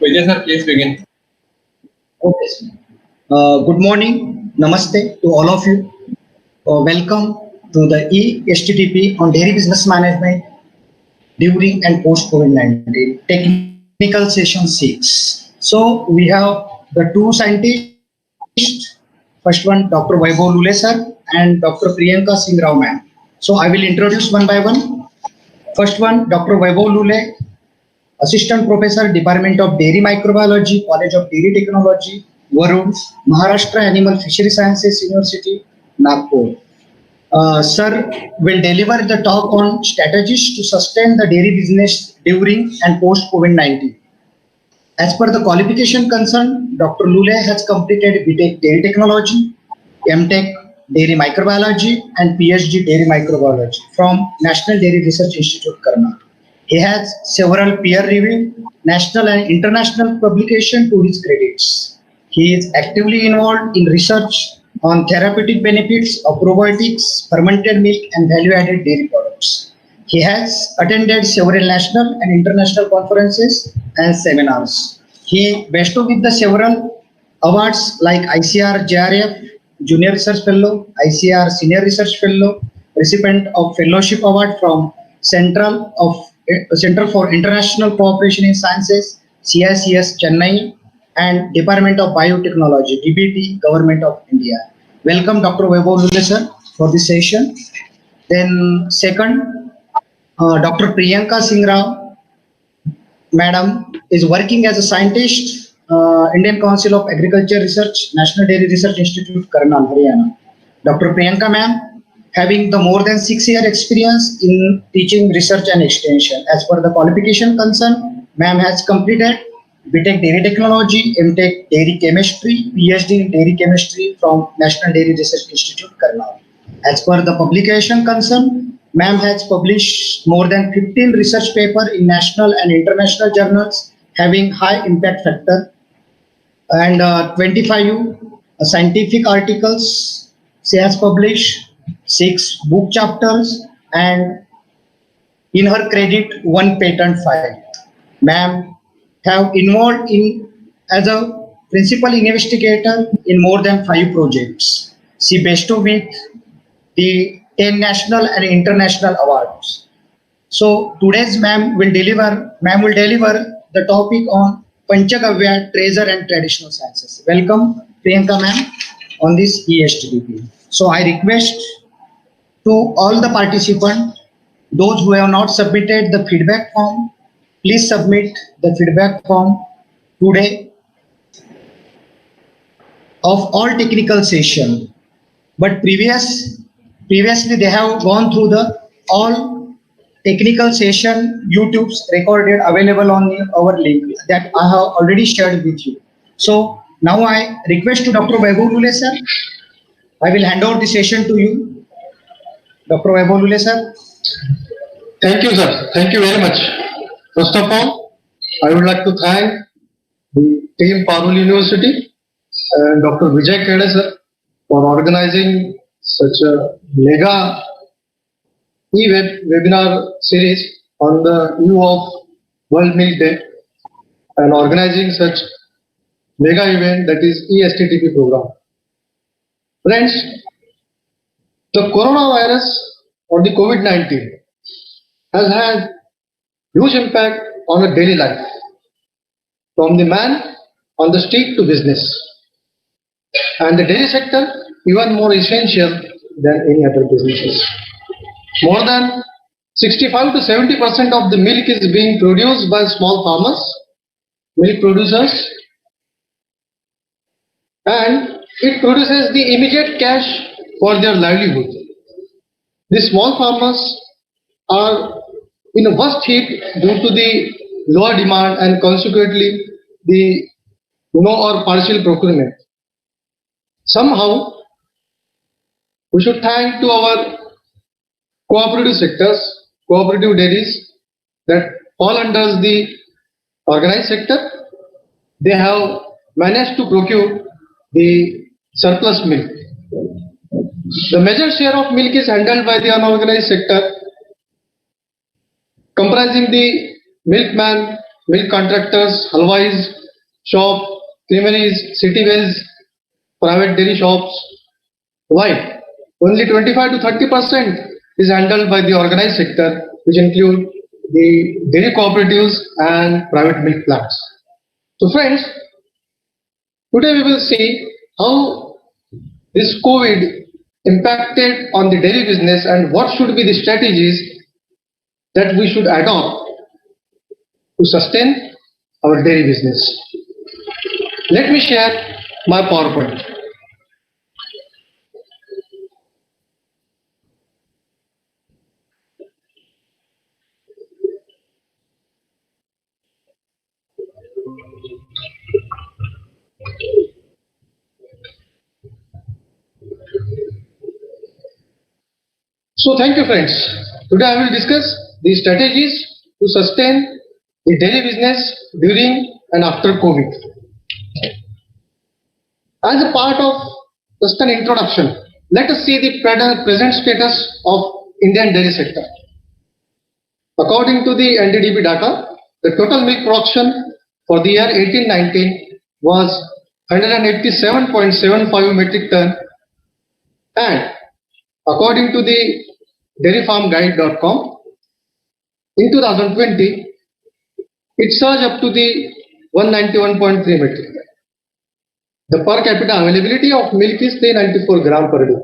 Vijay sir, please begin. Okay. Good morning. Namaste to all of you. Welcome to the ESTTP on Dairy Business Management during and post COVID-19 technical session 6. So we have the two scientists. First one, Dr. Vaibhav Lule sir and Dr. Priyanka Singh Rao ma'am. So I will introduce one by one. First one, Dr. Vaibhav Lule, Assistant Professor, Department of Dairy Microbiology, College of Dairy Technology, Varun, Maharashtra Animal Fishery Sciences University, Nagpur. Sir will deliver the talk on strategies to sustain the dairy business during and post COVID-19. As per the qualification concern, Dr. Lule has completed BTech Dairy Technology, MTech Dairy Microbiology, and PhD Dairy Microbiology from National Dairy Research Institute, Karnataka. He has several peer-reviewed national and international publications to his credits. He is actively involved in research on therapeutic benefits of probiotics, fermented milk, and value-added dairy products. He has attended several national and international conferences and seminars. He bestowed with the several awards like ICR JRF Junior Research Fellow, ICR Senior Research Fellow, recipient of Fellowship Award from Center for International Cooperation in Sciences, CICS Chennai, and Department of Biotechnology, DBT, Government of India. Welcome, Dr. Vaibhav Lule sir, for this session. Then second, Dr. Priyanka Singh Rao, Madam, is working as a scientist, Indian Council of Agriculture Research, National Dairy Research Institute, Karnal, Haryana. Dr. Priyanka ma'am, having the more than 6 year experience in teaching research and extension. As per the qualification concern, ma'am has completed BTech Dairy Technology, MTech Dairy Chemistry, PhD in Dairy Chemistry from National Dairy Research Institute, Karnal. As per the publication concern, ma'am has published more than 15 research papers in national and international journals having high impact factor, and 25 scientific articles she has published, 6 book chapters, and in her credit 1 patent filed. Ma'am have involved in as a principal investigator in more than 5 projects. She bestowed with the 10 national and international awards. So today's ma'am will deliver the topic on Panchagavya, treasure and traditional sciences. Welcome Priyanka ma'am on this ESTDP. So I request to all the participants, those who have not submitted the feedback form, please submit the feedback form today of all technical session. But previously they have gone through the all technical session YouTube's recorded available on our link that I have already shared with you. So now I request to Dr. Vaibhav Lule sir. I will hand over the session to you. Dr. Vaibhav Lule sir. Thank you, sir. Thank you very much. First of all, I would like to thank the team Parul University and Dr. Vijay Khede sir for organizing such a mega webinar series on the eve of World Milk Day and organizing such mega event, that is ESTTP program. Friends, the coronavirus or the COVID-19 has had huge impact on our daily life, from the man on the street to business, and the dairy sector even more essential than any other businesses. More than 65 to 70% of the milk is being produced by small farmers, milk producers, and it produces the immediate cash for their livelihood. The small farmers are in a worst heat due to the lower demand and consequently the or partial procurement. Somehow we should thank to our cooperative sectors, cooperative dairies that fall under the organized sector. They have managed to procure the surplus milk. The major share of milk is handled by the unorganized sector, comprising the milkman, milk contractors, halwais, shop, creameries, city wells, private dairy shops. Why? Only 25 to 30% is handled by the organized sector, which include the dairy cooperatives and private milk plants. So friends, today we will see how this COVID impacted on the dairy business and what should be the strategies that we should adopt to sustain our dairy business. Let me share my PowerPoint. So thank you friends. Today I will discuss the strategies to sustain the dairy business during and after COVID. As a part of just an introduction, let us see the present status of Indian dairy sector. According to the NDDB data, the total milk production for the year 18-19 was 187.75 metric ton, and according to the dairyfarmguide.com, in 2020, it surged up to the 191.3 metric ton. The per capita availability of milk is 394 gram per day,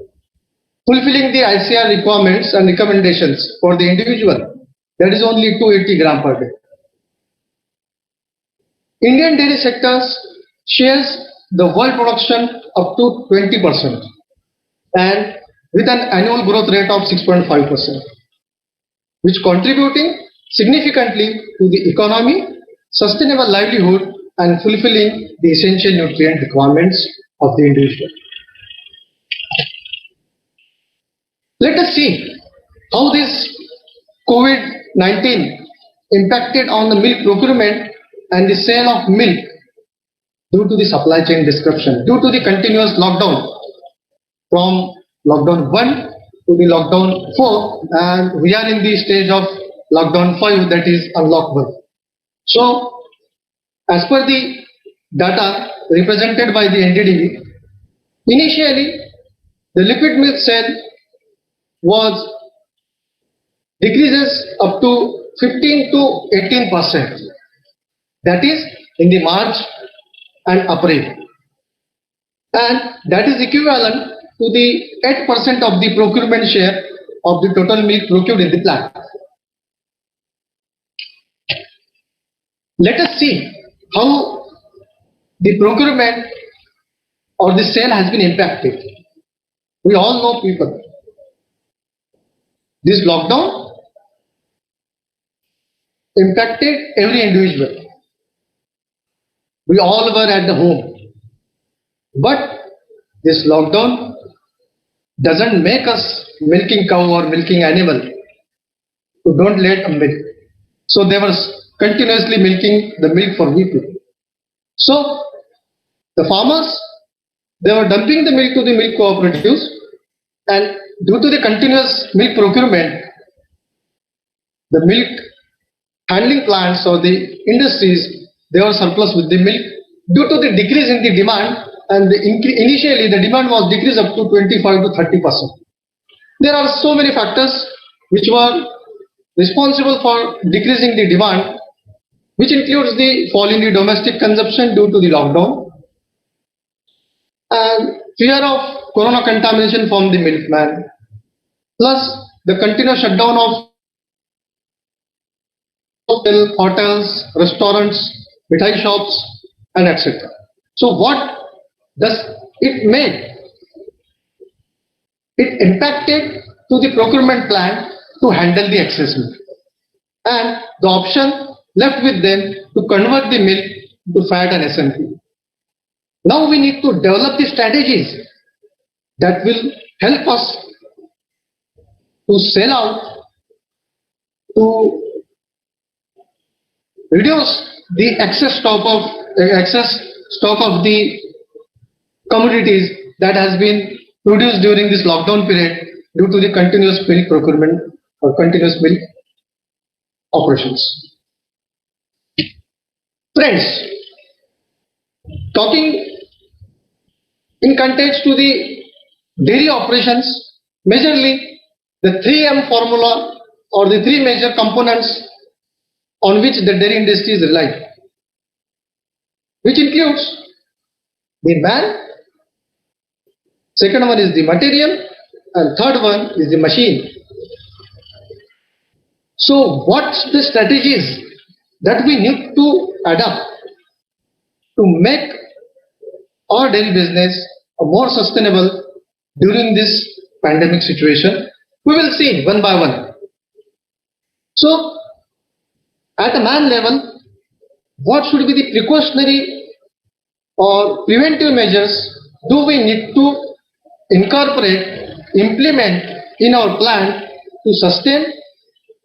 fulfilling the ICR requirements and recommendations for the individual. That is only 280 gram per day. Indian dairy sectors shares the world production up to 20% and with an annual growth rate of 6.5%, which contributing significantly to the economy, sustainable livelihood, and fulfilling the essential nutrient requirements of the individual. Let us see how this COVID-19 impacted on the milk procurement and the sale of milk due to the supply chain disruption, due to the continuous lockdown from lockdown 1 to the lockdown 4, and we are in the stage of lockdown 5, that is unlock 1. So as per the data represented by the NDDB, initially the liquid milk sale was decreases up to 15 to 18%. That is in the March and April, and that is equivalent to the 8% of the procurement share of the total milk procured in the plant. Let us see how the procurement or the sale has been impacted. We all know people. This lockdown impacted every individual. We all were at the home. But this lockdown doesn't make us milking cow or milking animal who don't let milk. So they were continuously milking the milk for we people. So the farmers, they were dumping the milk to the milk cooperatives, and due to the continuous milk procurement, the milk handling plants or the industries, they were surplus with the milk due to the decrease in the demand, and initially the demand was decreased up to 25 to 30%. There are so many factors which were responsible for decreasing the demand, which includes the fall in the domestic consumption due to the lockdown and fear of corona contamination from the milkman, plus the continuous shutdown of hotels, restaurants, mithai shops, and etc. So what does it make? It impacted to the procurement plan to handle the excess milk, and the option left with them to convert the milk to fat and SMP. Now we need to develop the strategies that will help us to sell out, to reduce the excess stock of the commodities that has been produced during this lockdown period due to the continuous milk procurement or continuous milk operations. Friends, talking in context to the dairy operations, majorly the 3M formula or the three major components on which the dairy industry is relied, which includes the man, second one is the material, and third one is the machine. So what's the strategies that we need to adapt to make our dairy business more sustainable during this pandemic situation? We will see one by one. So at a man level, what should be the precautionary or preventive measures do we need to incorporate, implement in our plant to sustain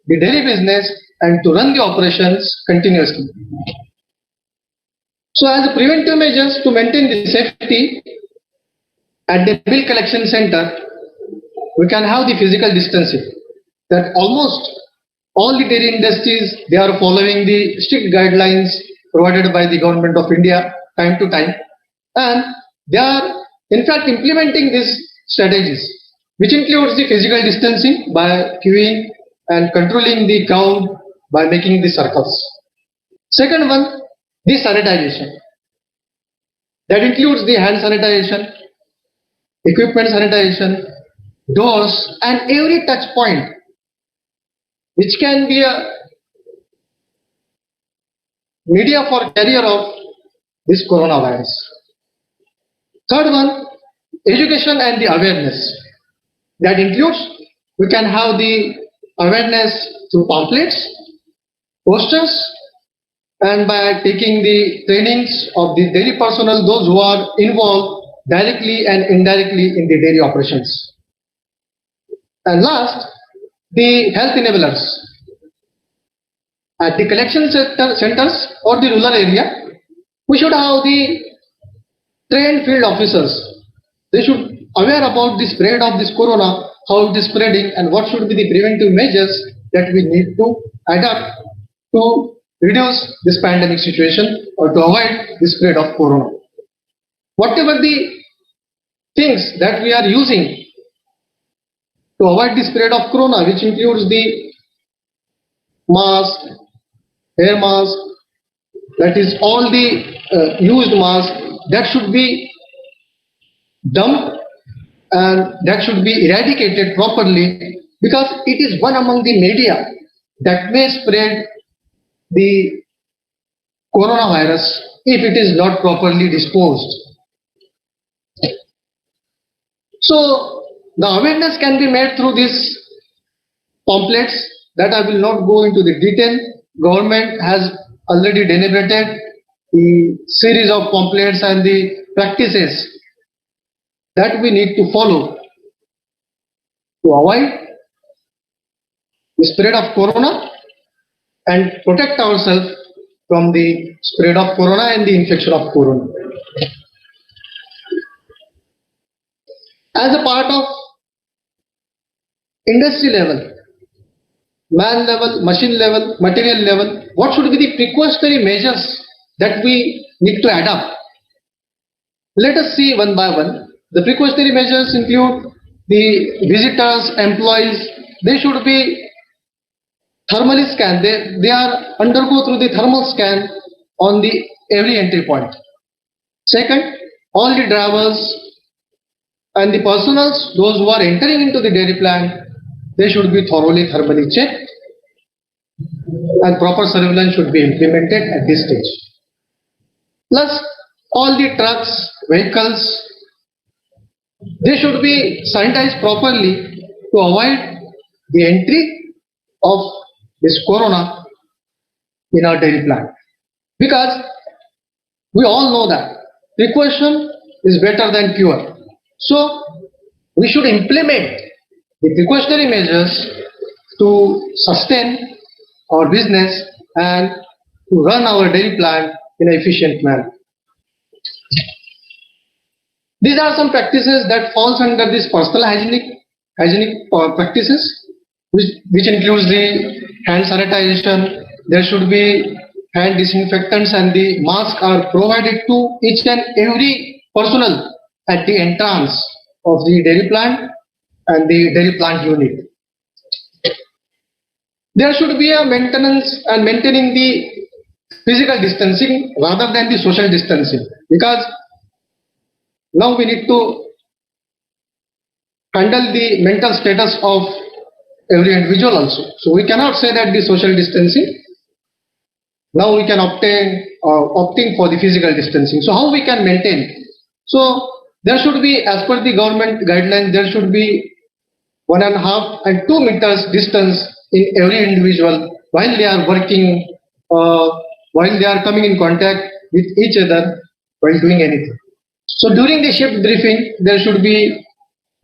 the dairy business and to run the operations continuously? So as a preventive measures to maintain the safety at the milk collection center, we can have the physical distancing, that almost all the dairy industries, they are following the strict guidelines provided by the government of India time to time, and they are in fact implementing these strategies, which includes the physical distancing by queuing and controlling the crowd by making the circles. Second one, the sanitization. That includes the hand sanitization, equipment sanitization, doors, and every touch point which can be a media for carrier of this coronavirus. Third one, education and the awareness. That includes, we can have the awareness through pamphlets, posters, and by taking the trainings of the dairy personnel, those who are involved directly and indirectly in the dairy operations. And last, the health enablers. At the collection centers or the rural area, we should have the trained field officers. They should aware about the spread of this corona, how it is spreading, and what should be the preventive measures that we need to adapt to reduce this pandemic situation or to avoid the spread of corona. Whatever the things that we are using to avoid the spread of corona, which includes the mask, hair mask, that is all the used mask, that should be dumped and that should be eradicated properly, because it is one among the media that may spread the coronavirus if it is not properly disposed. So the awareness can be made through these pamphlets that I will not go into the detail. Government has already deliberated the series of pamphlets and the practices that we need to follow to avoid the spread of corona and protect ourselves from the spread of corona and the infection of corona. As a part of industry level, man level, machine level, material level, what should be the precautionary measures that we need to adapt? Let us see one by one. The precautionary measures include the visitors, employees, they should be thermally scanned. They are undergo through the thermal scan on the every entry point. Second, all the drivers and the personals, those who are entering into the dairy plant, they should be thoroughly thermally checked and proper surveillance should be implemented at this stage. Plus, all the trucks, vehicles, they should be sanitized properly to avoid the entry of this corona in our dairy plant. Because we all know that precaution is better than cure. So we should implement the precautionary measures to sustain our business and to run our dairy plant in an efficient manner. These are some practices that falls under this personal hygienic practices, which includes the hand sanitization. There should be hand disinfectants and the mask are provided to each and every personnel at the entrance of the dairy plant and the dairy plant unit. There should be a maintenance and maintaining the physical distancing rather than the social distancing, because now we need to handle the mental status of every individual also. So we cannot say that the social distancing. Now we can opting for the physical distancing. So how we can maintain? So there should be, as per the government guidelines, there should be 1.5 and 2 meters distance in every individual while they are working, while they are coming in contact with each other while doing anything. So during the shift briefing, there should be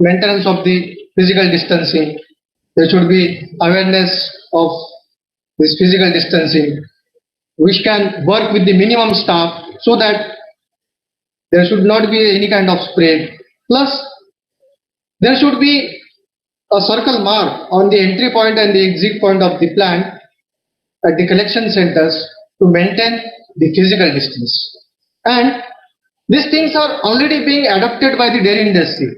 maintenance of the physical distancing. There should be awareness of this physical distancing, which can work with the minimum staff so that there should not be any kind of spread. Plus, there should be a circle mark on the entry point and the exit point of the plant at the collection centers to maintain the physical distance. And these things are already being adopted by the dairy industry.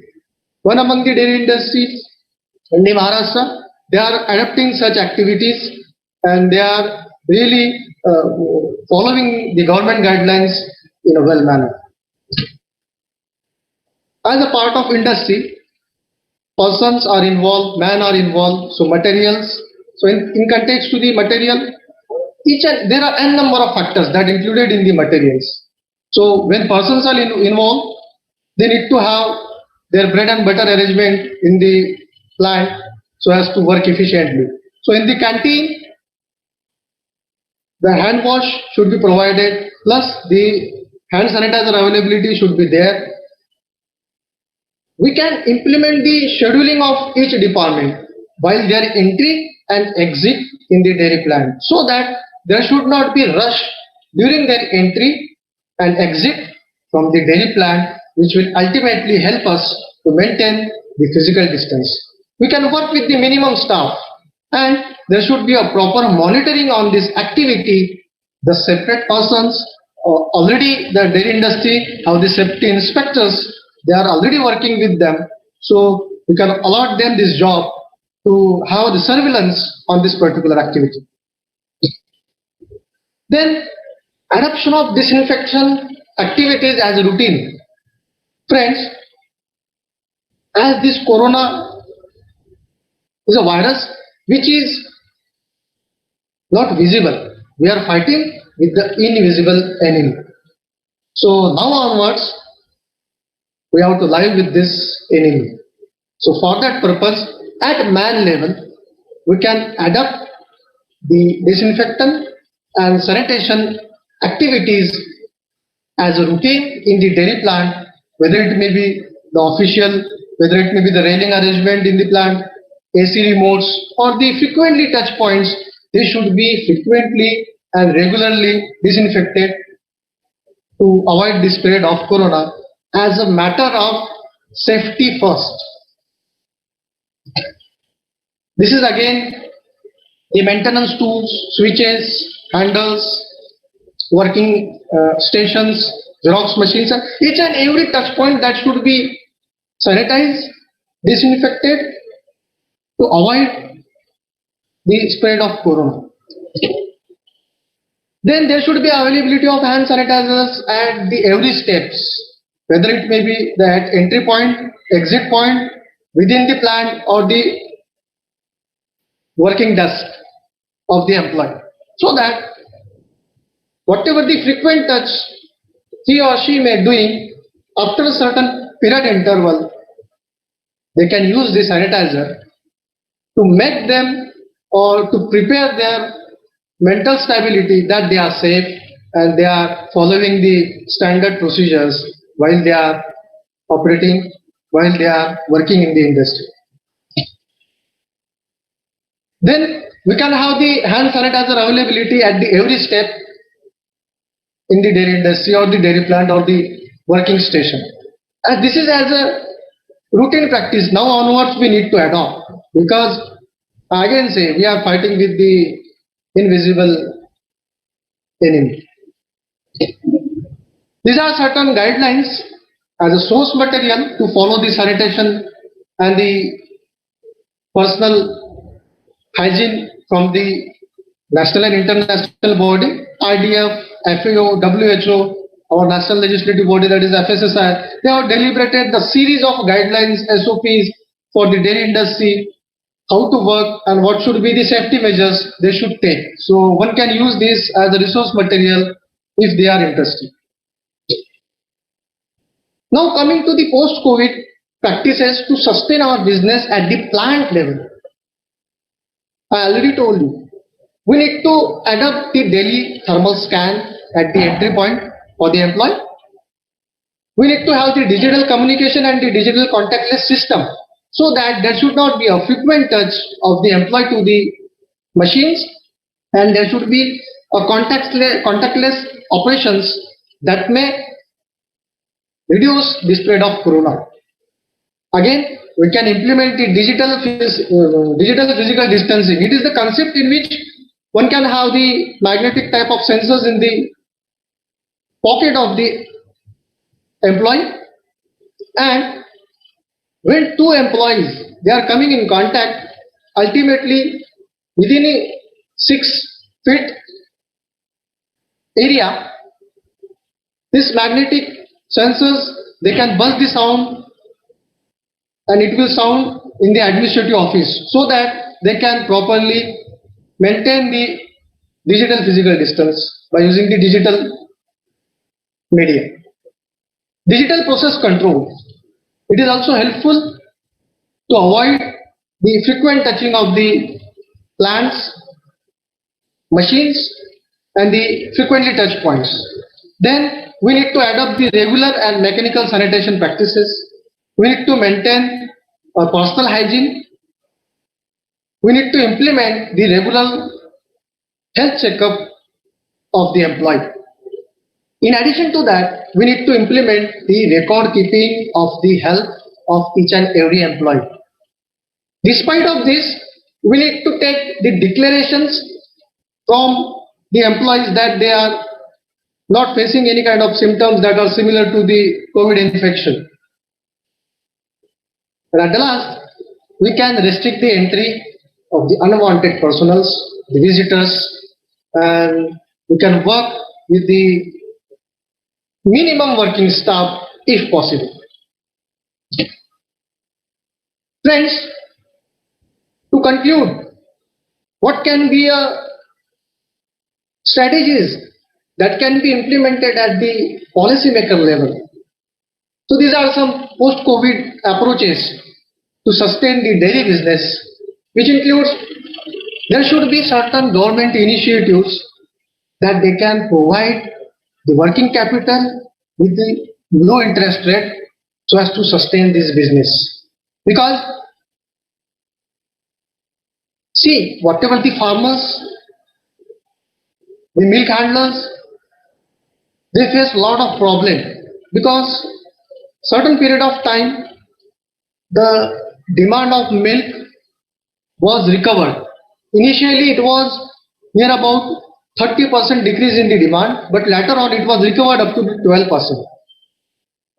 One among the dairy industries in the Maharashtra, they are adopting such activities and they are really following the government guidelines in a well manner. As a part of industry, persons are involved, men are involved, so materials. So in context to the material, there are n number of factors that included in the materials. So when persons are involved, they need to have their bread and butter arrangement in the plant so as to work efficiently. So in the canteen, the hand wash should be provided, plus the hand sanitizer availability should be there. We can implement the scheduling of each department while their entry and exit in the dairy plant, so that there should not be rush during their entry and exit from the dairy plant, which will ultimately help us to maintain the physical distance. We can work with the minimum staff, and there should be a proper monitoring on this activity. The separate persons, already the dairy industry have the safety inspectors, they are already working with them, so we can allot them this job to have the surveillance on this particular activity. Then adoption of disinfection activities as a routine. Friends, as this corona is a virus which is not visible, we are fighting with the invisible enemy. So now onwards, we have to live with this enemy. So for that purpose, at man level, we can adopt the disinfectant and sanitation activities as a routine in the dairy plant, whether it may be the official, whether it may be the railing arrangement in the plant, AC remotes, or the frequently touch points. They should be frequently and regularly disinfected to avoid the spread of corona as a matter of safety first. This is again the maintenance tools, switches, handles, working stations, Xerox machines, and each and every touch point that should be sanitized, disinfected to avoid the spread of corona. Then there should be availability of hand sanitizers at the every steps, whether it may be the entry point, exit point, within the plant or the working desk of the employee, so that whatever the frequent touch he or she may doing, after a certain period interval, they can use the sanitizer to make them or to prepare their mental stability that they are safe and they are following the standard procedures while they are operating, while they are working in the industry. Then we can have the hand sanitizer availability at the every step in the dairy industry or the dairy plant or the working station. And this is as a routine practice. Now onwards we need to adopt, because again say we are fighting with the invisible enemy. These are certain guidelines as a source material to follow the sanitation and the personal hygiene from the national and international body, IDF, FAO, WHO, our national legislative body, that is FSSI. They have deliberated the series of guidelines, SOPs for the dairy industry, how to work and what should be the safety measures they should take. So one can use this as a resource material if they are interested. Now coming to the post-COVID practices to sustain our business at the plant level. I already told you, we need to adopt the daily thermal scan at the entry point for the employee. We need to have the digital communication and the digital contactless system so that there should not be a frequent touch of the employee to the machines, and there should be a contactless operations that may reduce the spread of corona. Again, we can implement the digital physical distancing. It is the concept in which one can have the magnetic type of sensors in the pocket of the employee, and when two employees they are coming in contact, ultimately within a 6 feet area, this magnetic sensors they can buzz the sound and it will sound in the administrative office so that they can properly maintain the digital physical distance by using the digital media. Digital process control. It is also helpful to avoid the frequent touching of the plants, machines and the frequently touch points. Then we need to adopt the regular and mechanical sanitation practices. We need to maintain a personal hygiene. We need to implement the regular health checkup of the employee. In addition to that, we need to implement the record keeping of the health of each and every employee. Despite of this, we need to take the declarations from the employees that they are not facing any kind of symptoms that are similar to the COVID infection. And at the last, we can restrict the entry of the unwanted personals, the visitors, and we can work with the minimum working staff if possible. Friends, to conclude, what can be a strategies that can be implemented at the policymaker level? So these are some post-COVID approaches to sustain the dairy business, which includes there should be certain government initiatives that they can provide the working capital with the low interest rate so as to sustain this business. Because see, whatever the farmers, the milk handlers, they face a lot of problem because certain period of time the demand of milk was recovered. Initially it was near about 30% decrease in the demand, but later on it was recovered up to 12%.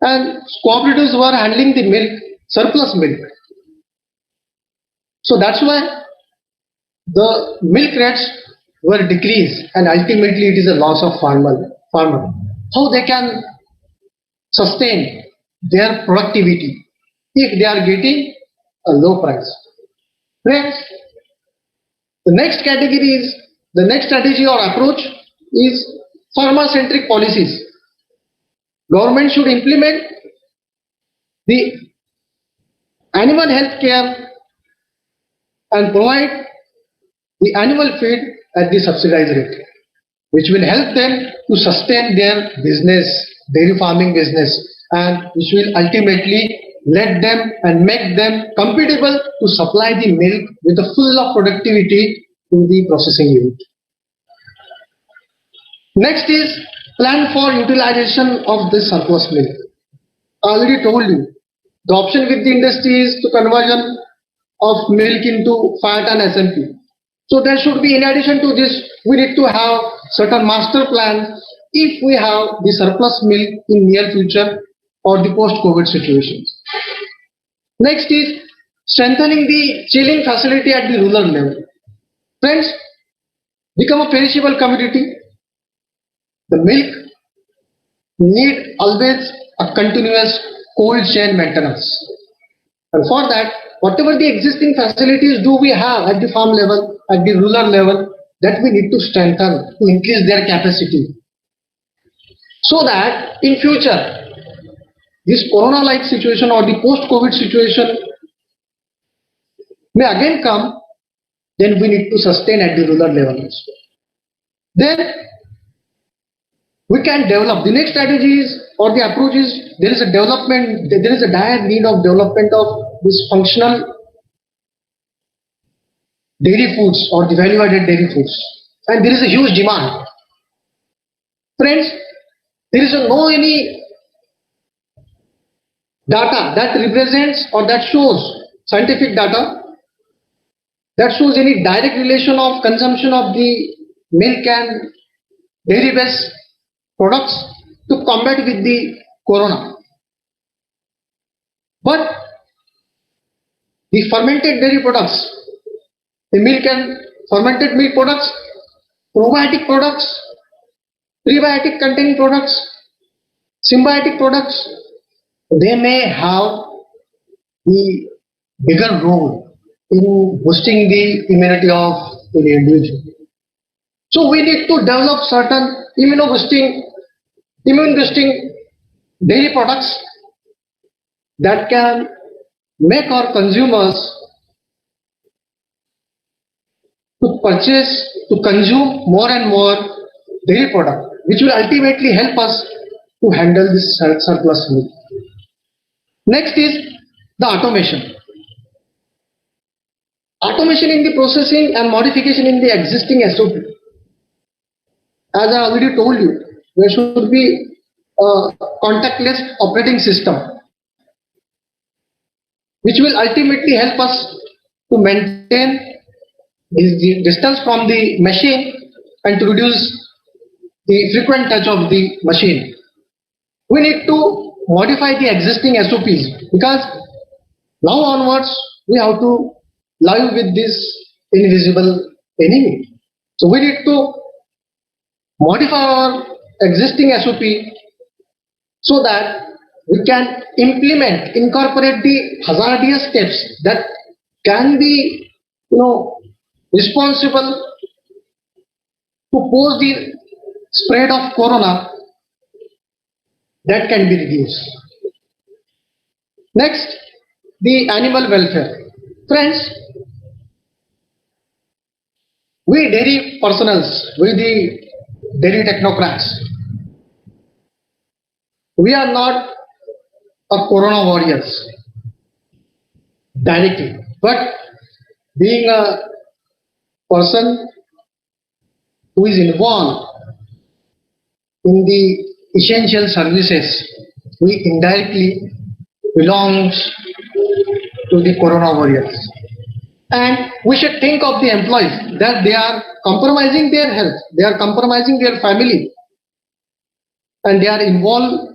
And cooperatives were handling the milk, surplus milk. So that's why the milk rates were decreased, and ultimately it is a loss of farmer. How they can sustain their productivity if they are getting a low price? Friends, the next category is, the next strategy or approach is farmer-centric policies. Government should implement the animal health care and provide the animal feed at the subsidized rate, which will help them to sustain their business, dairy farming business, and which will ultimately let them and make them compatible to supply the milk with a full of productivity to the processing unit. Next is plan for utilization of this surplus milk. I already told you, the option with the industry is to conversion of milk into fat and SMP. So there should be, in addition to this, we need to have certain master plan if we have the surplus milk in near future or the post-COVID situations. Next is strengthening the chilling facility at the rural level. Friends, become a perishable commodity. The milk need always a continuous cold chain maintenance. And for that, whatever the existing facilities do we have at the farm level, at the rural level, that we need to strengthen to increase their capacity. So that in future, this corona-like situation or the post-COVID situation may again come, then we need to sustain at the rural level. Then we can develop. The next strategies or the approaches, there is a development, there is a dire need of development of this functional dairy foods or the value-added dairy foods. And there is a huge demand. Friends, there is no any data that represents or that shows scientific data that shows any direct relation of consumption of the milk and dairy based products to combat with the corona. But the fermented dairy products, the milk and fermented milk products, probiotic products, prebiotic containing products, symbiotic products, they may have the bigger role in boosting the immunity of the individual. So we need to develop certain immune boosting dairy products that can make our consumers to purchase, to consume more and more dairy product, which will ultimately help us to handle this surplus milk. Next is the automation. Automation in the processing and modification in the existing SOP. As I already told you, there should be a contactless operating system, which will ultimately help us to maintain the distance from the machine and to reduce the frequent touch of the machine. We need to modify the existing SOPs because now onwards we have to live with this invisible enemy. So we need to modify our existing SOP so that we can incorporate the hazardous steps that can be, responsible to pose the spread of corona that can be reduced. Next, the animal welfare. Friends, we dairy personals, we the dairy technocrats, we are not a corona warriors directly, but being a person who is involved in the essential services, we indirectly belongs to the corona warriors. And we should think of the employees that they are compromising their health, they are compromising their family, and they are involving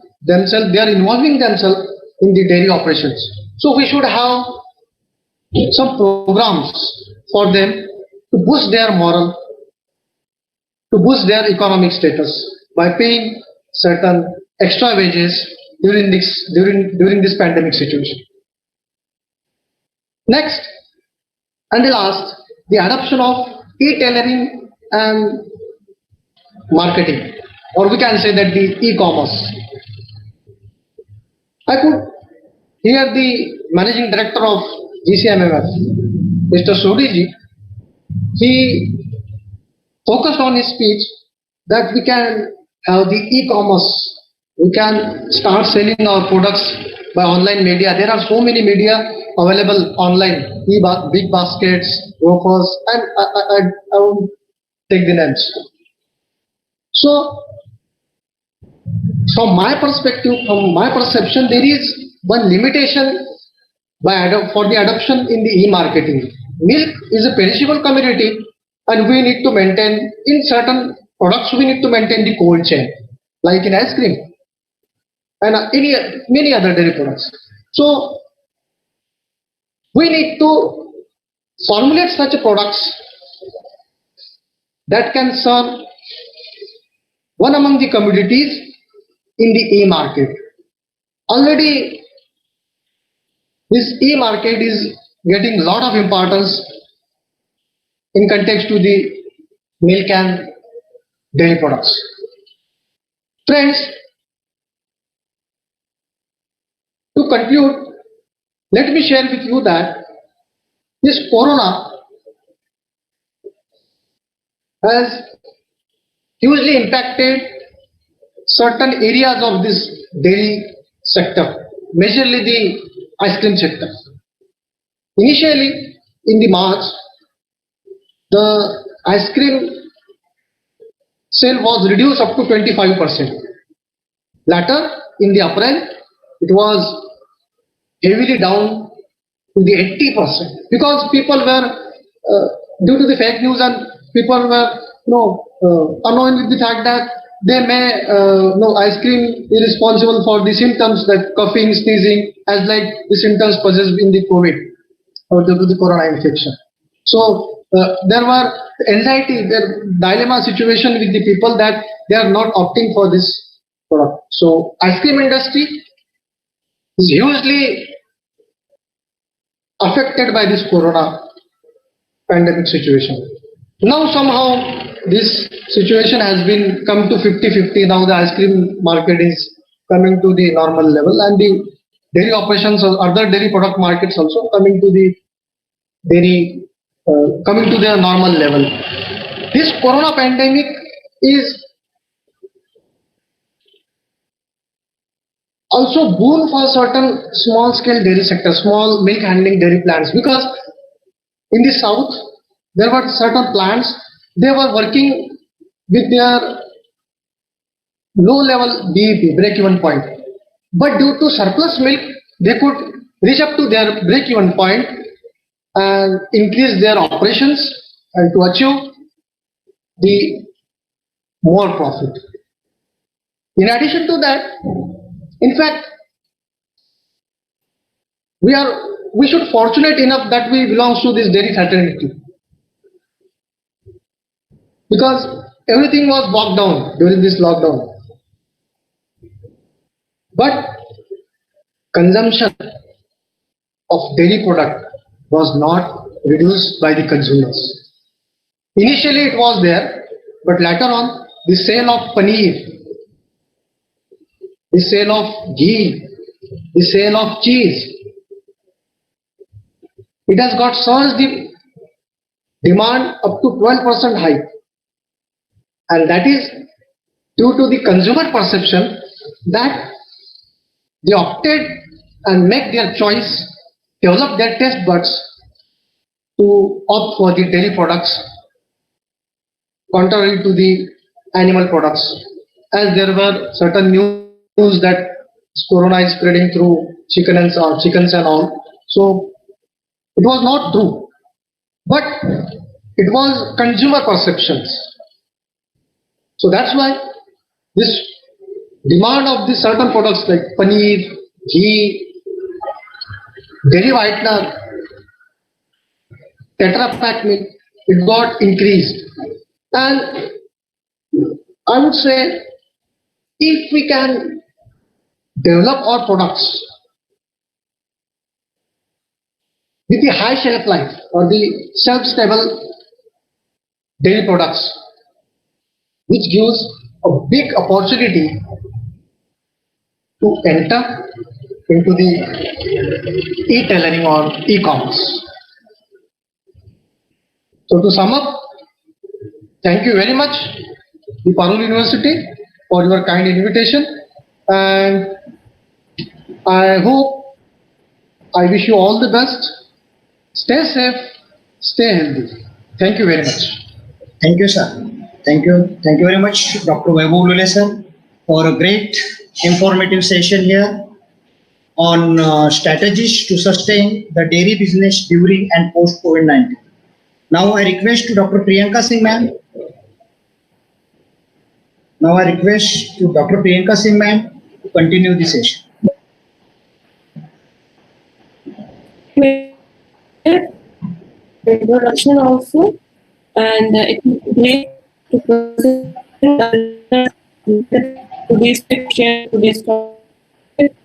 themselves in the dairy operations. So we should have some programs for them to boost their morale, to boost their economic status by paying certain extra wages during this pandemic situation. Next and the last, the adoption of e-tailoring and marketing, or we can say that the e-commerce. I could hear the managing director of GCMMF, Mr. Sodiji, he focused on his speech that we can have the e-commerce, we can start selling our products by online media. There are so many media available online, big baskets, Grofers, and I won't take the names. So, from my perspective, from my perception, there is one limitation for the adoption in the e-marketing. Milk is a perishable commodity, and we need to maintain in certain products we need to maintain the cold chain, like in ice cream and many other dairy products. So we need to formulate such products that can serve one among the commodities in the e-market. Already this e-market is getting a lot of importance in context to the milk and dairy products. Friends, to conclude, let me share with you that this corona has hugely impacted certain areas of this dairy sector, majorly the ice cream sector. Initially, in the March, the ice cream sale was reduced up to 25%. Later, in the April, it was heavily down to the 80% because people were, due to the fake news, and people were unknown with the fact that they may ice cream is responsible for the symptoms like coughing, sneezing, as like the symptoms possessed in the COVID or due to the corona infection. So there were anxiety, there dilemma situation with the people that they are not opting for this product. So ice cream industry is hugely affected by this corona pandemic situation. Now somehow this situation has been come to 50-50. Now the ice cream market is coming to the normal level, and the dairy operations or other dairy product markets also coming to the coming to their normal level. This corona pandemic is also boon for certain small scale dairy sector, small milk handling dairy plants, because in the south there were certain plants, they were working with their low level BEP, break even point, but due to surplus milk they could reach up to their break even point and increase their operations and to achieve the more profit. In addition to that, in fact, we should fortunate enough that we belong to this dairy fraternity, because everything was locked down during this lockdown. But consumption of dairy product was not reduced by the consumers. Initially it was there, but later on the sale of paneer, the sale of ghee, the sale of cheese, it has got surged the demand up to 12% hike, and that is due to the consumer perception that they opted and make their choice, develop their taste buds to opt for the dairy products contrary to the animal products, as there were certain news that corona is spreading through chickens and all. So it was not true, but it was consumer perceptions. So that's why this demand of the certain products like paneer, ghee, dairy whitener, Tetra Pak milk, it got increased. And I would say, if we can develop our products with the high shelf life or the shelf-stable dairy products, which gives a big opportunity to enter into the e-tailoring or e-commerce. So to sum up, thank you very much, the Parul University, for your kind invitation, and I wish you all the best. Stay safe, stay healthy. Thank you very much. Thank you, sir. Thank you very much, Dr. Vaibhav Lule, sir, for a great informative session here on strategies to sustain the dairy business during and post COVID-19. Now I request to Dr. Priyanka Singh ma'am Now I request to Dr. Priyanka Singh ma'am to continue the session. Introduction also, and it is great to present today's share today's topic.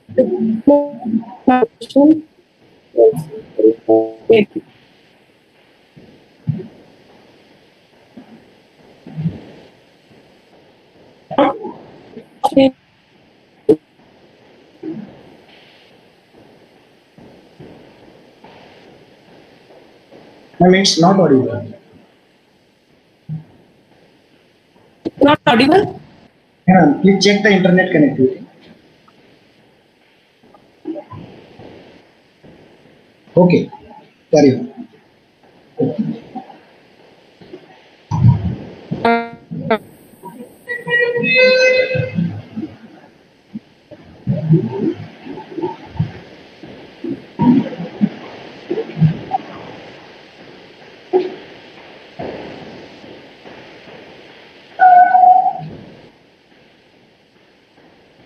Ma'am, it's not audible. Not audible? Ma'am, please check the internet connectivity. Okay, carry on.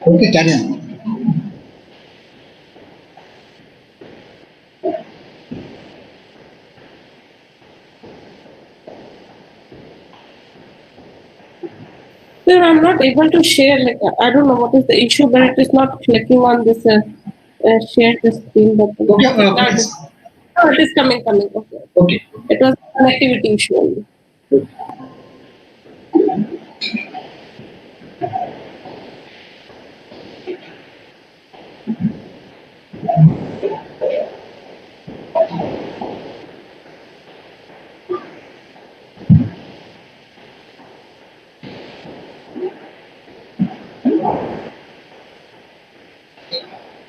Okay, carry on. Sir, I'm not able to share. Like I don't know what is the issue, but it is not clicking on this share the screen button. Okay, Now it is, oh, it is coming. Okay. Okay. It was a connectivity issue only.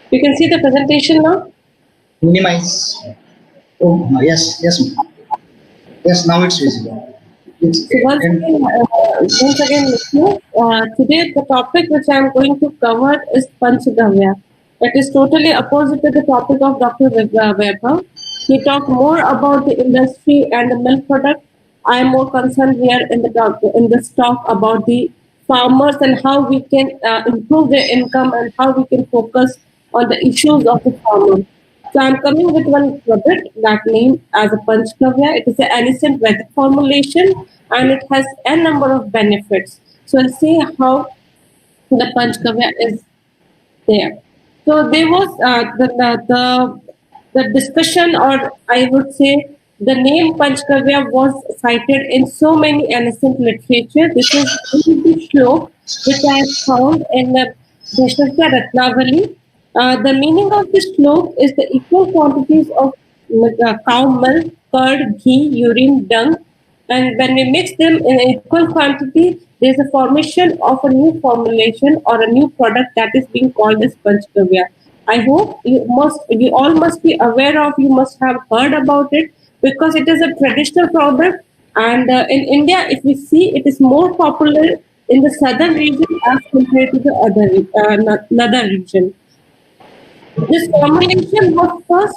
You can see the presentation now. Minimize. Oh, no, yes, ma'am. Yes, now it's visible. So once again, listeners, today the topic which I am going to cover is Panchagavya. That is totally opposite to the topic of Dr. Weber. He talked more about the industry and the milk product. I am more concerned here in this talk about the farmers and how we can improve their income and how we can focus on the issues of the farmer. So I'm coming with one product that name as a Panchgavya. It is an anisette Vedic formulation and it has a number of benefits. So I'll see how the Panchgavya is there. So there was the discussion, or I would say the name Panchgavya was cited in so many ancient literature. This is the shlok which I have found in the Dashasya Ratnavali. The meaning of this shlok is the equal quantities of cow milk, curd, ghee, urine, dung, and when we mix them in equal quantity, there is a formation of a new formulation or a new product that is being called as Panchgavya. I hope you all must be aware of, you must have heard about it because it is a traditional product. And in India, if we see, it is more popular in the southern region as compared to the other region. This formulation was first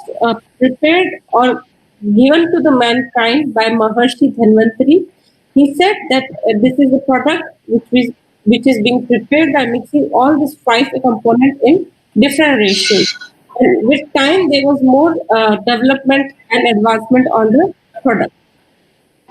prepared or given to the mankind by Maharshi Dhanvantari. He said that this is a product which is being prepared by mixing all these five components in different ratios. And with time, there was more development and advancement on the product.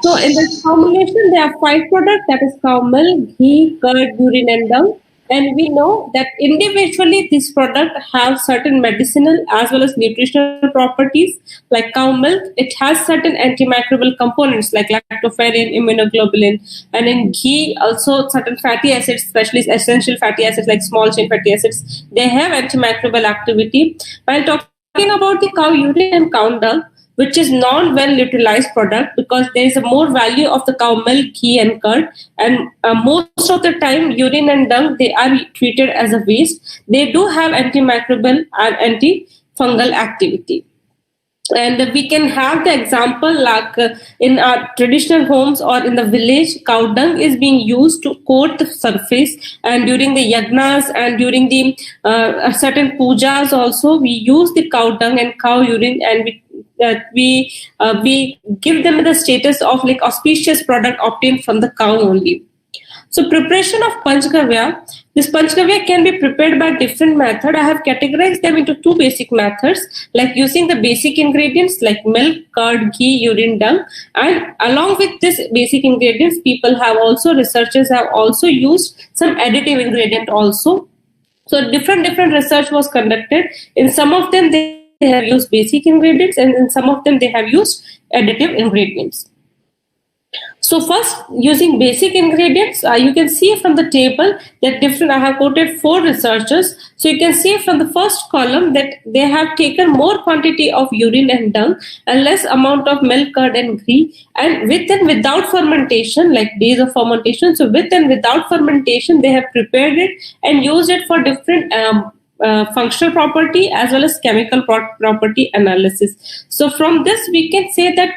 So in this formulation, there are five products, that is cow milk, ghee, curd, urine, and dung. And we know that individually these products have certain medicinal as well as nutritional properties. Like cow milk, it has certain antimicrobial components like lactoferrin, immunoglobulin, and in ghee also certain fatty acids, especially essential fatty acids like small chain fatty acids, they have antimicrobial activity. While talking about the cow urine and cow dung, which is non-well utilized product because there is a more value of the cow milk, ghee and curd, and most of the time urine and dung, they are treated as a waste. They do have antimicrobial and antifungal activity. And we can have the example like in our traditional homes or in the village, cow dung is being used to coat the surface. And during the yagnas and during the certain pujas also, we use the cow dung and cow urine, and we give them the status of like auspicious product obtained from the cow only. So preparation of Panchgavya. This Panchgavya can be prepared by different methods. I have categorized them into two basic methods, like using the basic ingredients like milk, curd, ghee, urine, dung. And along with this basic ingredients, researchers have also used some additive ingredient also. So different research was conducted. In some of them, they have used basic ingredients, and in some of them, they have used additive ingredients. So first, using basic ingredients, you can see from the table that I have quoted 4 researchers. So you can see from the first column that they have taken more quantity of urine and dung and less amount of milk, curd and ghee, and with and without fermentation, like days of fermentation. So with and without fermentation, they have prepared it and used it for different functional property as well as chemical property analysis. So from this, we can say that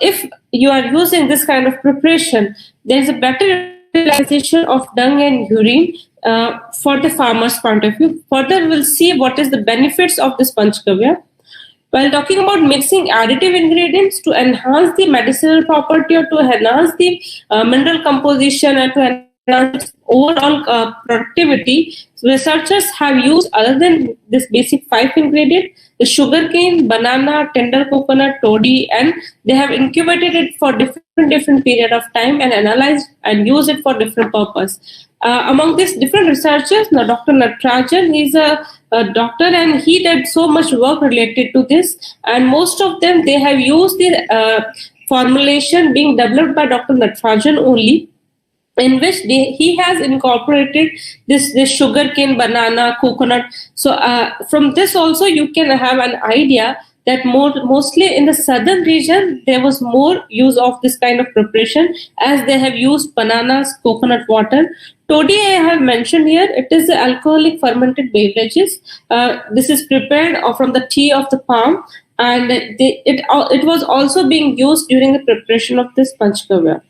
if you are using this kind of preparation, there is a better utilization of dung and urine for the farmer's point of view. Further, we'll see what is the benefits of this Panchgavya. While talking about mixing additive ingredients to enhance the medicinal property or to enhance the mineral composition or to enhance its overall productivity, researchers have used, other than this basic 5 ingredients, the sugarcane, banana, tender coconut, toddy, and they have incubated it for different period of time and analyzed and used it for different purpose. Among these different researchers, now Dr. Natarajan, he's a doctor and he did so much work related to this, and most of them, they have used the formulation being developed by Dr. Natarajan only, in which he has incorporated this sugarcane, banana, coconut. So from this also you can have an idea that mostly in the southern region there was more use of this kind of preparation, as they have used bananas, coconut water. Toddy I have mentioned here. It is the alcoholic fermented beverages. This is prepared from the tea of the palm, and it was also being used during the preparation of this Panchgavya.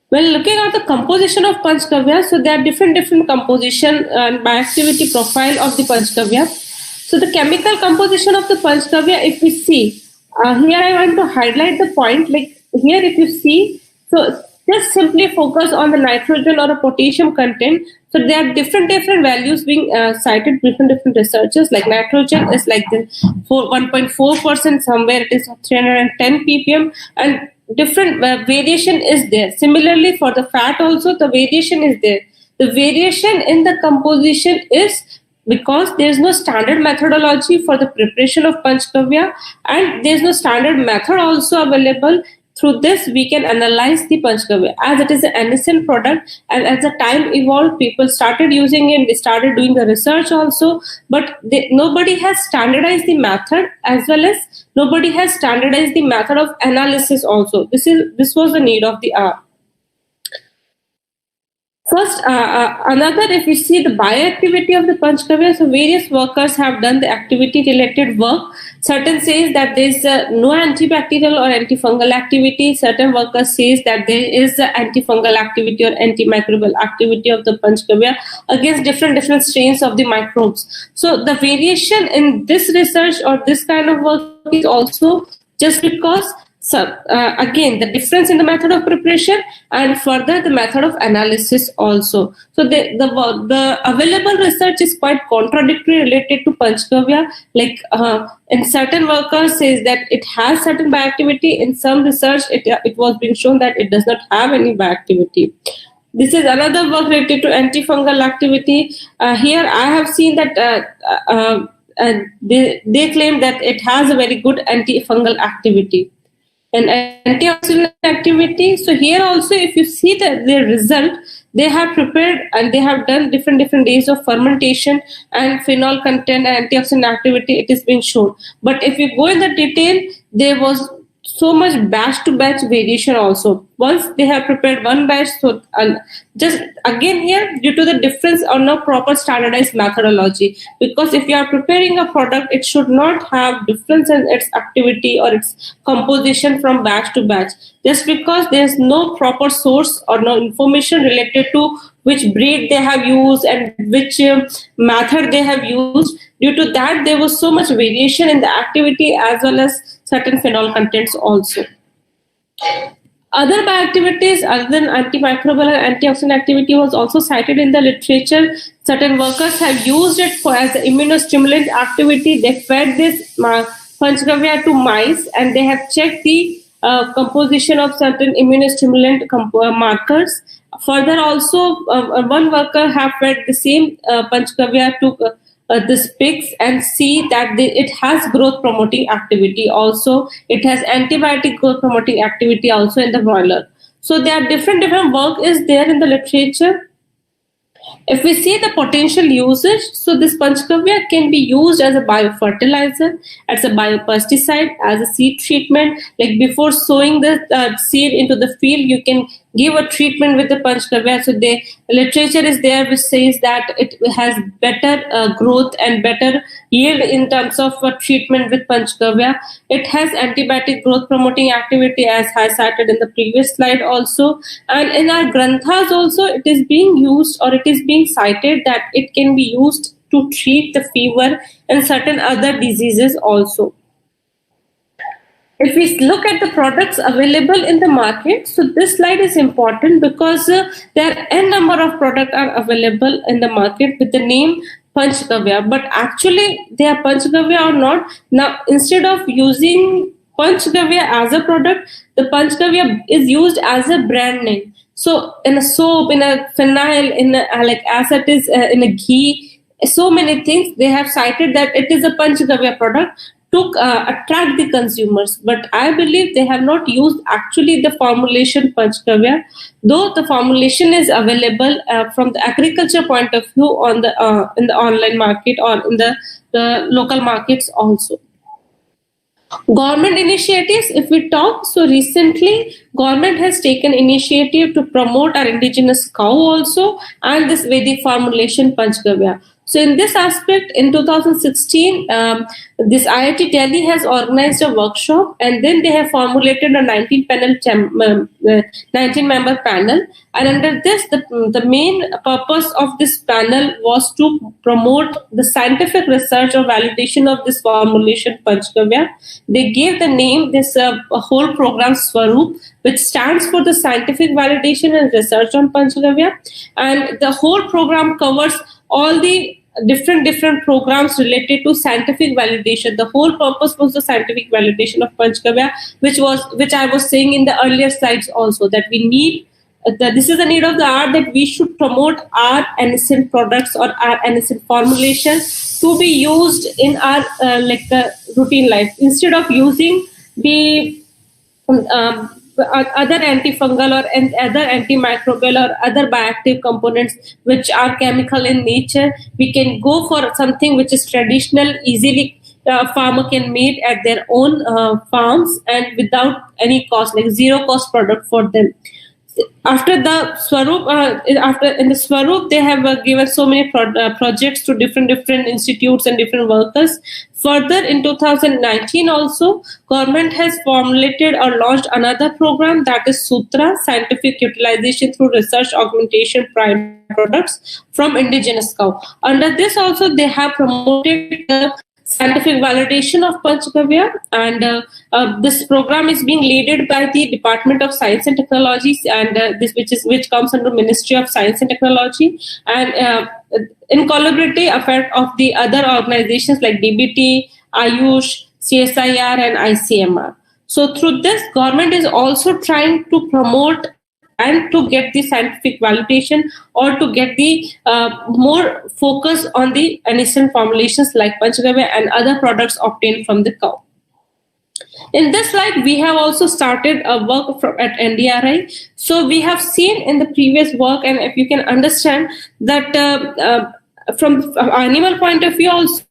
When looking at the composition of Panchgavya, so there are different composition and bioactivity profile of the Panchgavya. So the chemical composition of the Panchgavya, if we see, here I want to highlight the point, like here if you see, so just simply focus on the nitrogen or a potassium content. So there are different values being cited, different researchers, like nitrogen is like the 1.4%, somewhere it is 310 ppm, and different variation is there. Similarly, for the fat also, the variation is there. The variation in the composition is because there is no standard methodology for the preparation of Panchgavya, and there is no standard method also available. Through this, we can analyze the Panchgavya, as it is an innocent product, and as the time evolved, people started using it, they started doing the research also, but nobody has standardized the method, as well as nobody has standardized the method of analysis also. This was the need of the hour. First, another, if we see the bioactivity of the Panchgavya, so various workers have done the activity-related work. Certain says that there is no antibacterial or antifungal activity. Certain workers says that there is antifungal activity or antimicrobial activity of the Panchgavya against different strains of the microbes. So the variation in this research or this kind of work is also just because again, the difference in the method of preparation and further the method of analysis also. So the available research is quite contradictory related to Panchgavya. Like in certain workers says that it has certain bioactivity. In some research, it was being shown that it does not have any bioactivity. This is another work related to antifungal activity. Here I have seen that they claim that it has a very good antifungal activity and antioxidant activity. So here also, if you see their result, they have prepared and they have done different days of fermentation and phenol content and antioxidant activity. It is being shown. But if you go in the detail, there was so much batch to batch variation also. Once they have prepared one batch, so just again here, due to the difference or no proper standardized methodology, because if you are preparing a product, it should not have difference in its activity or its composition from batch to batch. Just because there is no proper source or no information related to which breed they have used and which method they have used, due to that there was so much variation in the activity as well as certain phenol contents also. Other bioactivities other than antimicrobial and antioxidant activity was also cited in the literature. Certain workers have used it for as an immunostimulant activity. They fed this Panchgavya to mice and they have checked the composition of certain immunostimulant markers. Further, also one worker have fed the same Panchgavya to this pigs and see that it has growth promoting activity. Also, it has antibiotic growth promoting activity also in the broiler. So there are different work is there in the literature. If we see the potential usage, so this Panchgavya can be used as a biofertilizer, as a biopesticide, as a seed treatment. Like before sowing the seed into the field, you can give a treatment with the Panchgavya. So the literature is there which says that it has better growth and better yield in terms of treatment with Panchgavya. It has antibiotic growth promoting activity as I cited in the previous slide also. And in our granthas also, it is being used or it is being cited that it can be used to treat the fever and certain other diseases also. If we look at the products available in the market, so this slide is important because there are n number of products are available in the market with the name Panchgavya, but actually they are Panchgavya or not. Now, instead of using Panchgavya as a product, the Panchgavya is used as a brand name. So in a soap, in a phenyl, in a, like as it is in a ghee, so many things they have cited that it is a Panchgavya product to attract the consumers. But I believe they have not used actually the formulation Panchgavya, though the formulation is available from the agriculture point of view on the in the online market or in the local markets also. Government initiatives, if we talk, so recently government has taken initiative to promote our indigenous cow also and this Vedic formulation Panchgavya. So in this aspect, in 2016, this IIT Delhi has organized a workshop and then they have formulated a 19-member panel. And under this, the main purpose of this panel was to promote the scientific research or validation of this formulation Panchgavya. They gave the name, this whole program Swaroop, which stands for the scientific validation and research on Panchgavya. And the whole program covers all the different programs related to scientific validation. The whole purpose was the scientific validation of Panchgavya, which I was saying in the earlier slides also, that we need that this is the need of the hour, that we should promote our innocent products or our innocent formulations to be used in our routine life instead of using the other antifungal or other antimicrobial or other bioactive components which are chemical in nature. We can go for something which is traditional, easily farmer can make at their own farms and without any cost, like zero cost product for them. After the Swaroop, in the Swaroop, they have given so many projects to different institutes and different workers. Further, in 2019 also, government has formulated or launched another program, that is Sutra, Scientific Utilization Through Research Augmentation Prime Products from Indigenous Cow. Under this also, they have promoted the scientific validation of Panchgavya, and this program is being led by the Department of Science and Technology, and which comes under Ministry of Science and Technology, and in collaborative effort of the other organizations like DBT, Ayush, CSIR, and ICMR. So through this, government is also trying to promote and to get the scientific validation or to get the more focus on the innocent formulations like Panchgavya and other products obtained from the cow. In this slide, we have also started a work at NDRI. So we have seen in the previous work, and if you can understand that from animal point of view also,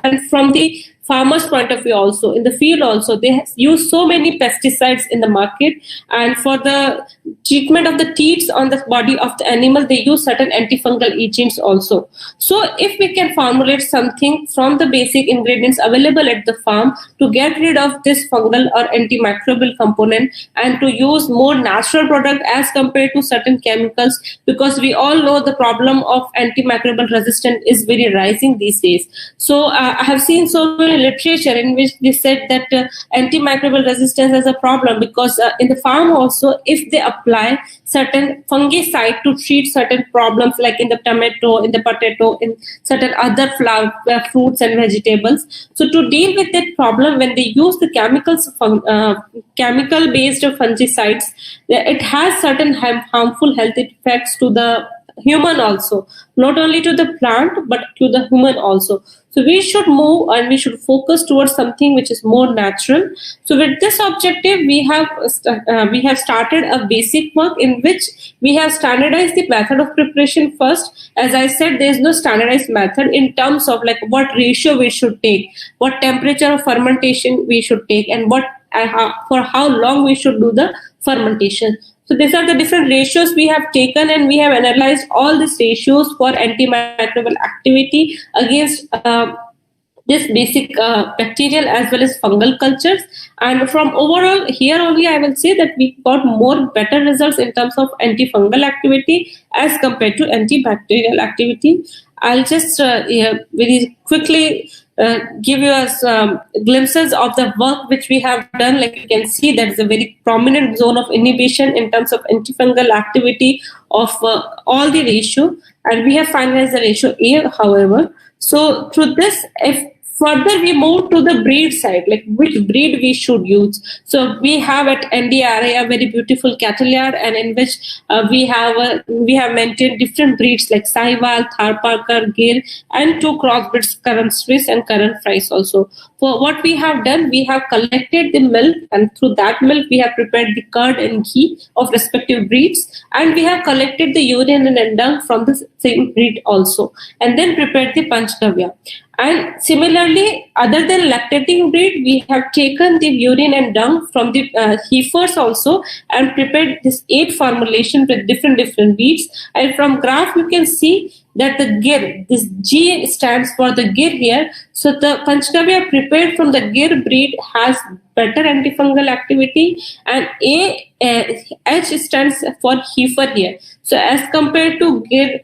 and from the farmers' point of view also, in the field also, they use so many pesticides in the market, and for the treatment of the teats on the body of the animal, they use certain antifungal agents also. So if we can formulate something from the basic ingredients available at the farm to get rid of this fungal or antimicrobial component and to use more natural product as compared to certain chemicals, because we all know the problem of antimicrobial resistance is very rising these days. So I have seen so many literature in which they said that antimicrobial resistance is a problem, because in the farm also, if they apply certain fungicide to treat certain problems like in the tomato, in the potato, in certain other fruits and vegetables. So to deal with that problem, when they use the chemical based fungicides, it has certain harmful health effects to the human also, not only to the plant but to the human also. So we should move and we should focus towards something which is more natural. So with this objective, we have started a basic work in which we have standardized the method of preparation first. As I said, there is no standardized method in terms of like what ratio we should take, what temperature of fermentation we should take, and what for how long we should do the fermentation. So these are the different ratios we have taken, and we have analyzed all these ratios for antimicrobial activity against this basic bacterial as well as fungal cultures. And from overall here only, I will say that we got more better results in terms of antifungal activity as compared to antibacterial activity. I'll just very quickly give you some glimpses of the work which we have done. Like you can see, there is a very prominent zone of inhibition in terms of antifungal activity of all the ratio, and we have finalized the ratio A, however. So through this, if further we move to the breed side, like which breed we should use. So we have at NDRI a very beautiful cattle yard, and in which we have maintained different breeds like Sahiwal, Tharparkar, Gir, and 2 crossbreeds, Karan Swiss and Karan Fries also. For what we have done, we have collected the milk, and through that milk we have prepared the curd and ghee of respective breeds, and we have collected the urine and dung from the same breed also, and then prepared the Panchgavya. And similarly, other than lactating breed, we have taken the urine and dung from the heifers also and prepared this 8 formulation with different breeds. And from graph, you can see that the Gir, this G stands for the Gir here. So the Panchgavya prepared from the Gir breed has better antifungal activity, and H stands for heifer here. So as compared to Gir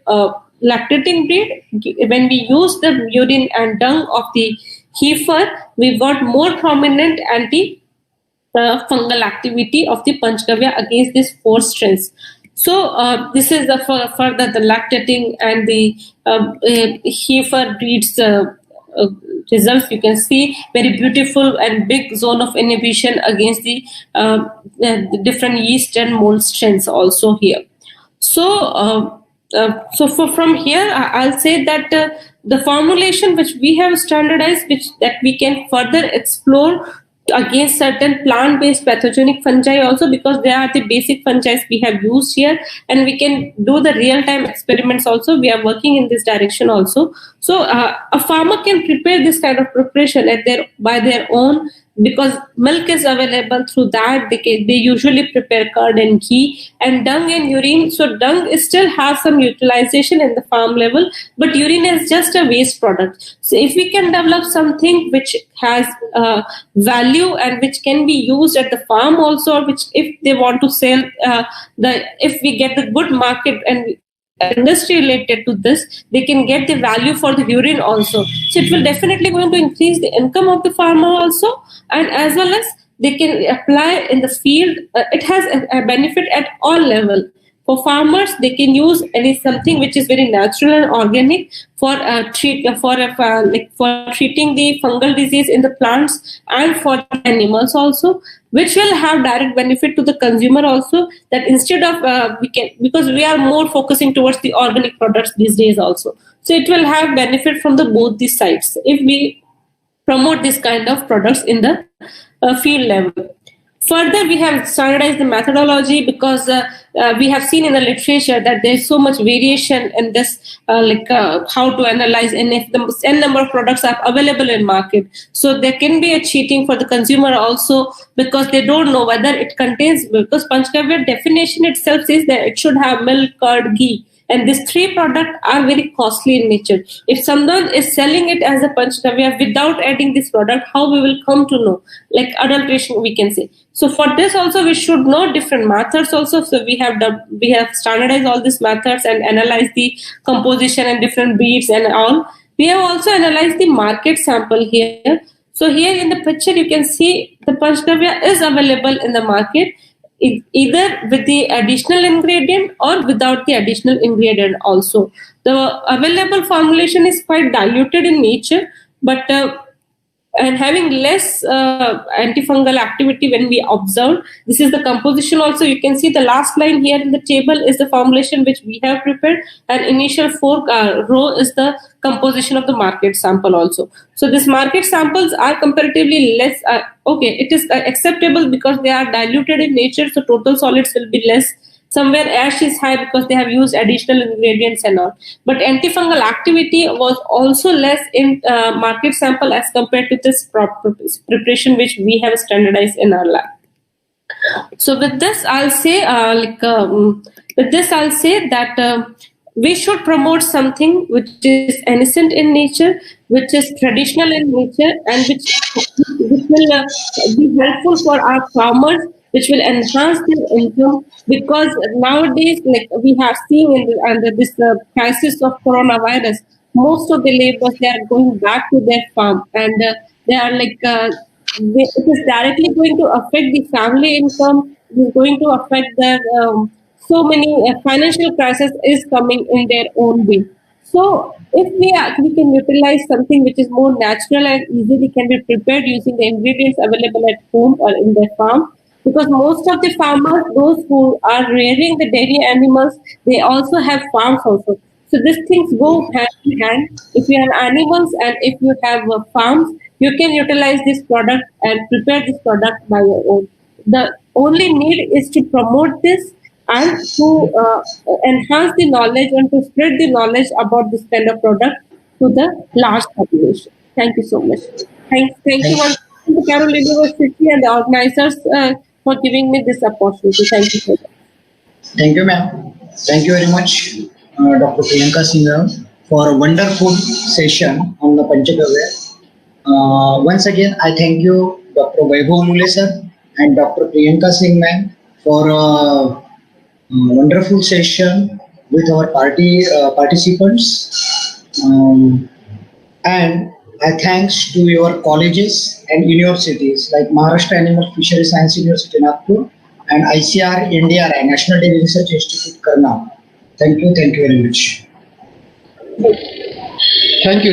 lactating breed, when we use the urine and dung of the heifer, we got more prominent anti-fungal activity of the Panchgavya against these 4 strains. So this is the further the lactating and the heifer breeds results. You can see very beautiful and big zone of inhibition against the different yeast and mold strains also here. So from here, I'll say that the formulation which we have standardized, that we can further explore against certain plant-based pathogenic fungi also, because they are the basic fungi we have used here, and we can do the real-time experiments also. We are working in this direction also. So a farmer can prepare this kind of preparation by their own, because milk is available. Through that they usually prepare curd and ghee and dung and urine. So dung still has some utilization in the farm level, but urine is just a waste product. So if we can develop something which has value and which can be used at the farm also, or which if they want to sell, if we get the good market and industry related to this, they can get the value for the urine also. So it will definitely going to increase the income of the farmer also, and as well as they can apply in the field. It has a benefit at all level. For farmers, they can use something which is very natural and organic for treating the fungal disease in the plants and for animals also, which will have direct benefit to the consumer also. That instead of because we are more focusing towards the organic products these days also, so it will have benefit from both these sides if we promote this kind of products in the field level. Further, we have standardized the methodology because we have seen in the literature that there is so much variation in this, how to analyze and if the n number of products are available in market. So there can be a cheating for the consumer also because they don't know whether it contains, because Panchgavya definition itself says that it should have milk, curd, ghee. And these three products are very costly in nature. If someone is selling it as a Panchgavya without adding this product, how we will come to know? Like adulteration, we can say. So for this also, we should know different methods also. So we have standardized all these methods and analyzed the composition and different beads and all. We have also analyzed the market sample here. So here in the picture, you can see the Panchgavya is available in the market, either with the additional ingredient or without the additional ingredient also. The available formulation is quite diluted in nature, but and having less antifungal activity when we observe. This is the composition also. You can see the last line here in the table is the formulation which we have prepared, and initial 4 row is the composition of the market sample also. So these market samples are comparatively less, it is acceptable because they are diluted in nature, so total solids will be less. Somewhere ash is high because they have used additional ingredients and all. But antifungal activity was also less in market sample as compared to this preparation which we have standardized in our lab. So with this, I'll say that we should promote something which is innocent in nature, which is traditional in nature, and which will be helpful for our farmers, which will enhance their income. Because nowadays, like we have seen under this crisis of coronavirus, most of the laborers, they are going back to their farm, and they are it is directly going to affect the family income. It is going to affect their so many financial crisis is coming in their own way. So if we can utilize something which is more natural and easily can be prepared using the ingredients available at home or in their farm, because most of the farmers, those who are rearing the dairy animals, they also have farms also. So these things go hand in hand. If you have animals and if you have farms, you can utilize this product and prepare this product by your own. The only need is to promote this and to enhance the knowledge and to spread the knowledge about this kind of product to the large population. Thank you so much. Thank you once again to Carroll University and the organizers for giving me this opportunity. Thank you so much. Thank you, ma'am. Thank you very much, Dr. Priyanka Singh, for a wonderful session on the Panchagavya. Once again, I thank you, Dr. Vaibhav Mule sir and Dr. Priyanka Singh ma'am, for a wonderful session with our participants. And I thanks to your colleges and universities like Maharashtra Animal Fishery Science University Nagpur and ICR India National Dairy Research Institute Karnal. Thank you very much. Thank you.